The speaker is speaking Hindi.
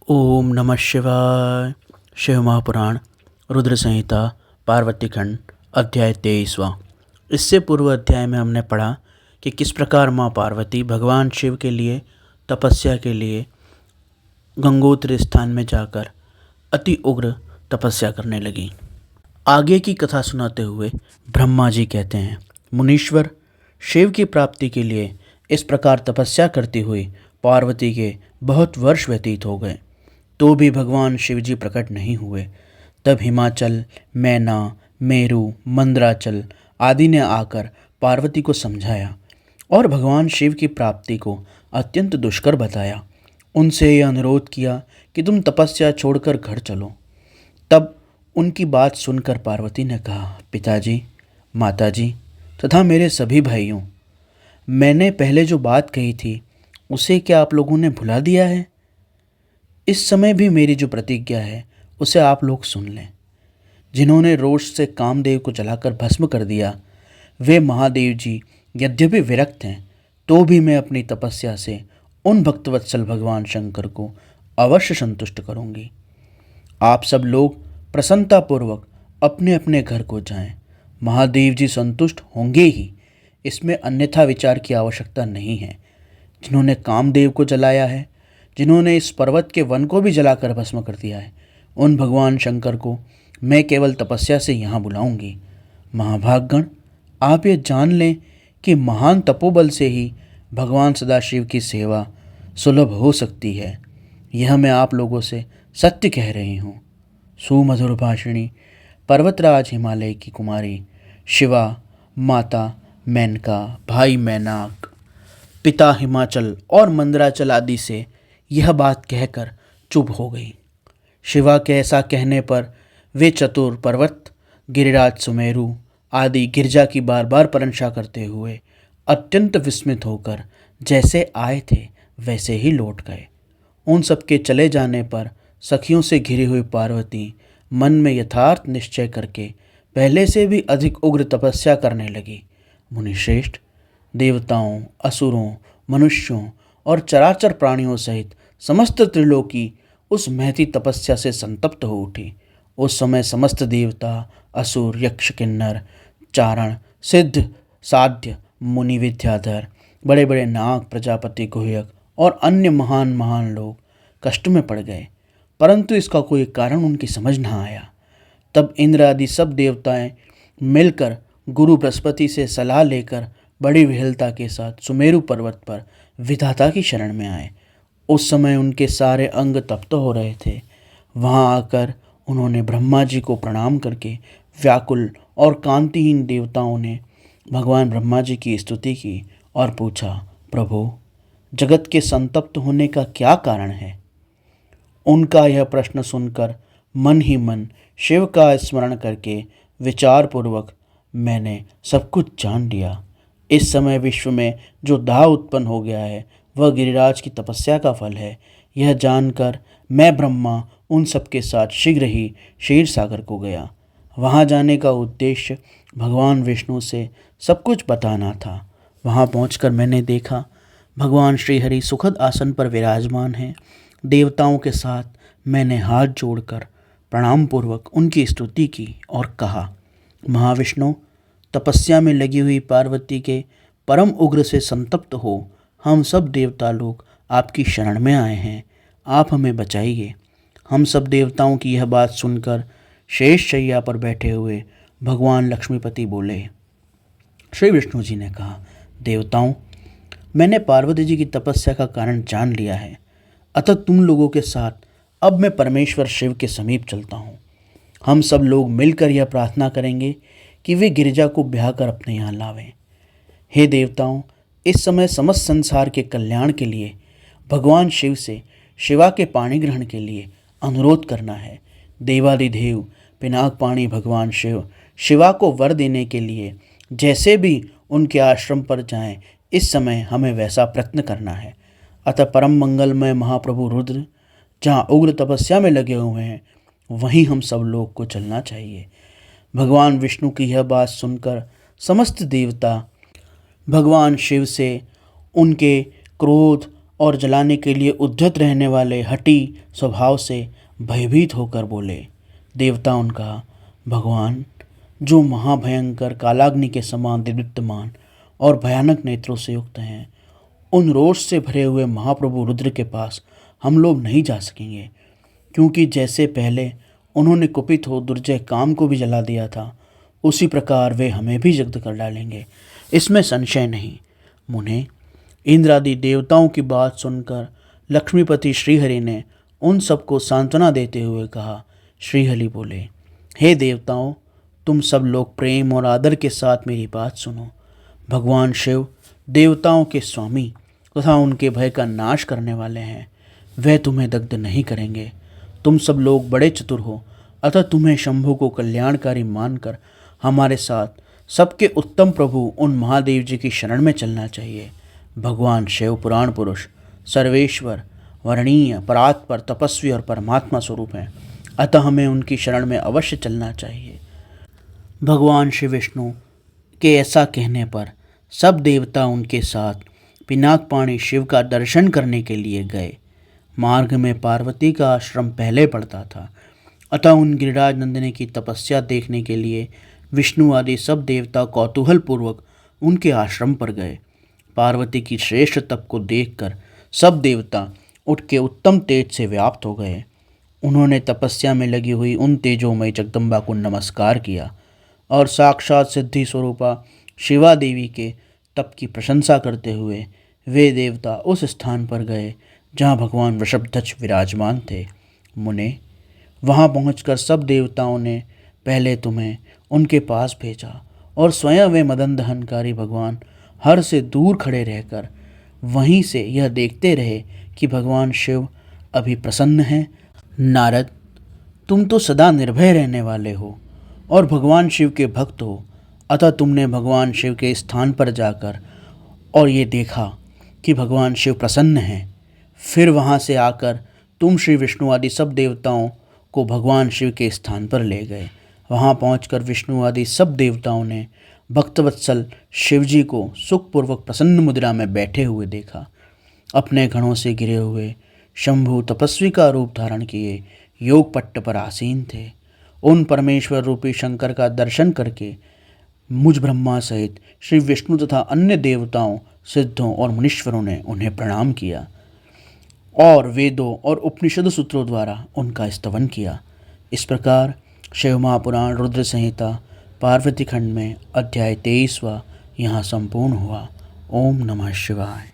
ओम नमः शिवाय। शिव महापुराण रुद्र संहिता पार्वती खंड अध्याय 23वां। इससे पूर्व अध्याय में हमने पढ़ा कि किस प्रकार माँ पार्वती भगवान शिव के लिए तपस्या के लिए गंगोत्री स्थान में जाकर अति उग्र तपस्या करने लगी। आगे की कथा सुनाते हुए ब्रह्मा जी कहते हैं, मुनीश्वर, शिव की प्राप्ति के लिए इस प्रकार तपस्या करती हुई पार्वती के बहुत वर्ष व्यतीत हो गए, तो भी भगवान शिवजी प्रकट नहीं हुए। तब हिमाचल, मैना, मेरु, मंदराचल आदि ने आकर पार्वती को समझाया और भगवान शिव की प्राप्ति को अत्यंत दुष्कर बताया। उनसे यह अनुरोध किया कि तुम तपस्या छोड़कर घर चलो। तब उनकी बात सुनकर पार्वती ने कहा, पिताजी, माताजी तथा मेरे सभी भाइयों, मैंने पहले जो बात कही थी उसे क्या आप लोगों ने भुला दिया है? इस समय भी मेरी जो प्रतिज्ञा है उसे आप लोग सुन लें। जिन्होंने रोष से कामदेव को जलाकर भस्म कर दिया, वे महादेव जी यद्यपि विरक्त हैं, तो भी मैं अपनी तपस्या से उन भक्तवत्सल भगवान शंकर को अवश्य संतुष्ट करूंगी। आप सब लोग प्रसन्नतापूर्वक अपने अपने घर को जाएं। महादेव जी संतुष्ट होंगे ही, इसमें अन्यथा विचार की आवश्यकता नहीं है। जिन्होंने कामदेव को जलाया है, जिन्होंने इस पर्वत के वन को भी जलाकर भस्म कर दिया है, उन भगवान शंकर को मैं केवल तपस्या से यहाँ बुलाऊंगी। महाभागगण, आप ये जान लें कि महान तपोबल से ही भगवान सदाशिव की सेवा सुलभ हो सकती है। यह मैं आप लोगों से सत्य कह रही हूँ। सुमधुर भाषिणी पर्वतराज हिमालय की कुमारी शिवा, माता मेनका, भाई मैनाक, पिता हिमाचल और मंदराचल आदि से यह बात कहकर चुप हो गई। शिवा के ऐसा कहने पर वे चतुर पर्वत, गिरिराज सुमेरु आदि गिरजा की बार बार प्रशंसा करते हुए अत्यंत विस्मित होकर जैसे आए थे वैसे ही लौट गए। उन सबके चले जाने पर सखियों से घिरी हुई पार्वती मन में यथार्थ निश्चय करके पहले से भी अधिक उग्र तपस्या करने लगी। मुनिश्रेष्ठ, देवताओं, असुरों, मनुष्यों और चराचर प्राणियों सहित समस्त त्रिलोकी उस महती तपस्या से संतप्त हो उठी। उस समय समस्त देवता, असुर, यक्ष, किन्नर, चारण, सिद्ध, साध्य, मुनि, विद्याधर, बड़े बड़े नाग, प्रजापति, गुह्यक और अन्य महान महान लोग कष्ट में पड़ गए, परंतु इसका कोई कारण उनकी समझ न आया। तब इंद्र आदि सब देवताएं मिलकर गुरु बृहस्पति से सलाह लेकर बड़ी विहलता के साथ सुमेरु पर्वत पर विधाता की शरण में आए। उस समय उनके सारे अंग तप्त हो रहे थे। वहां आकर उन्होंने ब्रह्मा जी को प्रणाम करके व्याकुल और कांतिहीन देवताओं ने भगवान ब्रह्मा जी की स्तुति की और पूछा, प्रभु, जगत के संतप्त होने का क्या कारण है? उनका यह प्रश्न सुनकर मन ही मन शिव का स्मरण करके विचारपूर्वक मैंने सब कुछ जान लिया। इस समय विश्व में जो दाह उत्पन्न हो गया है वह गिरिराज की तपस्या का फल है। यह जानकर मैं ब्रह्मा उन सबके साथ शीघ्र ही क्षीर सागर को गया। वहाँ जाने का उद्देश्य भगवान विष्णु से सब कुछ बताना था। वहाँ पहुंचकर मैंने देखा भगवान श्रीहरि सुखद आसन पर विराजमान हैं। देवताओं के साथ मैंने हाथ जोड़कर प्रणाम पूर्वक उनकी स्तुति की और कहा, महाविष्णु, तपस्या में लगी हुई पार्वती के परम उग्र से संतप्त हो हम सब देवता लोग आपकी शरण में आए हैं। आप हमें बचाइए। हम सब देवताओं की यह बात सुनकर शेष शैया पर बैठे हुए भगवान लक्ष्मीपति बोले। श्री विष्णु जी ने कहा, देवताओं, मैंने पार्वती जी की तपस्या का कारण जान लिया है, अतः तुम लोगों के साथ अब मैं परमेश्वर शिव के समीप चलता हूँ। हम सब लोग मिलकर यह प्रार्थना करेंगे कि वे गिरिजा को ब्याह कर अपने यहाँ लावें। हे देवताओं, इस समय समस्त संसार के कल्याण के लिए भगवान शिव से शिवा के पाणी ग्रहण के लिए अनुरोध करना है। देवादिदेव पिनाक पाणी भगवान शिव शिवा को वर देने के लिए जैसे भी उनके आश्रम पर जाएं, इस समय हमें वैसा प्रयत्न करना है। अतः परम मंगलमय महाप्रभु रुद्र जहाँ उग्र तपस्या में लगे हुए हैं, वहीं हम सब लोग को चलना चाहिए। भगवान विष्णु की यह बात सुनकर समस्त देवता भगवान शिव से उनके क्रोध और जलाने के लिए उद्यत रहने वाले हठी स्वभाव से भयभीत होकर बोले। देवताओं ने कहा, भगवान, जो महाभयंकर कालाग्नि के समान दीप्तिमान और भयानक नेत्रों से युक्त हैं, उन रोष से भरे हुए महाप्रभु रुद्र के पास हम लोग नहीं जा सकेंगे, क्योंकि जैसे पहले उन्होंने कुपित हो दुर्जय काम को भी जला दिया था, उसी प्रकार वे हमें भी जब्त कर डालेंगे, इसमें संशय नहीं। मुने, इंद्र आदि देवताओं की बात सुनकर लक्ष्मीपति श्रीहरि ने उन सबको सांत्वना देते हुए कहा। श्रीहरि बोले, हे देवताओं, तुम सब लोग प्रेम और आदर के साथ मेरी बात सुनो। भगवान शिव देवताओं के स्वामी तथा उनके भय का नाश करने वाले हैं। वह तुम्हें दग्ध नहीं करेंगे। तुम सब लोग बड़े चतुर हो, अतः तुम्हें शंभु को कल्याणकारी मानकर हमारे साथ सबके उत्तम प्रभु उन महादेव जी की शरण में चलना चाहिए। भगवान शिव पुराण पुरुष, सर्वेश्वर, वर्णीय, परात्पर, तपस्वी और परमात्मा स्वरूप हैं, अतः हमें उनकी शरण में अवश्य चलना चाहिए। भगवान श्री विष्णु के ऐसा कहने पर सब देवता उनके साथ पिनाकपाणी शिव का दर्शन करने के लिए गए। मार्ग में पार्वती का आश्रम पहले पड़ता था, अतः उन गिरिराज नंदिनी की तपस्या देखने के लिए विष्णु आदि सब देवता कौतूहल पूर्वक उनके आश्रम पर गए। पार्वती की श्रेष्ठ तप को देखकर सब देवता उठ के उत्तम तेज से व्याप्त हो गए। उन्होंने तपस्या में लगी हुई उन तेजोमय जगदम्बा को नमस्कार किया और साक्षात सिद्धि स्वरूपा शिवा देवी के तप की प्रशंसा करते हुए वे देवता उस स्थान पर गए जहाँ भगवान वृषभध्वज विराजमान थे। मुने, वहाँ पहुंचकर सब देवताओं ने पहले तुम्हें उनके पास भेजा और स्वयं वे मदन दहनकारी भगवान हर से दूर खड़े रहकर वहीं से यह देखते रहे कि भगवान शिव अभी प्रसन्न हैं। नारद, तुम तो सदा निर्भय रहने वाले हो और भगवान शिव के भक्त हो, अतः तुमने भगवान शिव के स्थान पर जाकर और ये देखा कि भगवान शिव प्रसन्न हैं। फिर वहाँ से आकर तुम श्री विष्णु आदि सब देवताओं को भगवान शिव के स्थान पर ले गए। वहाँ पहुंचकर विष्णु आदि सब देवताओं ने भक्तवत्सल शिवजी को सुखपूर्वक प्रसन्न मुद्रा में बैठे हुए देखा। अपने गणों से घिरे हुए शंभु तपस्वी का रूप धारण किए योग पट्ट पर आसीन थे। उन परमेश्वर रूपी शंकर का दर्शन करके मुझ ब्रह्मा सहित श्री विष्णु तथा अन्य देवताओं, सिद्धों और मुनीश्वरों ने उन्हें प्रणाम किया और वेदों और उपनिषद सूत्रों द्वारा उनका स्तवन किया। इस प्रकार शिव महापुराण रुद्र संहिता पार्वती खंड में अध्याय 23वां यहाँ संपूर्ण हुआ। ओम नमः शिवाय।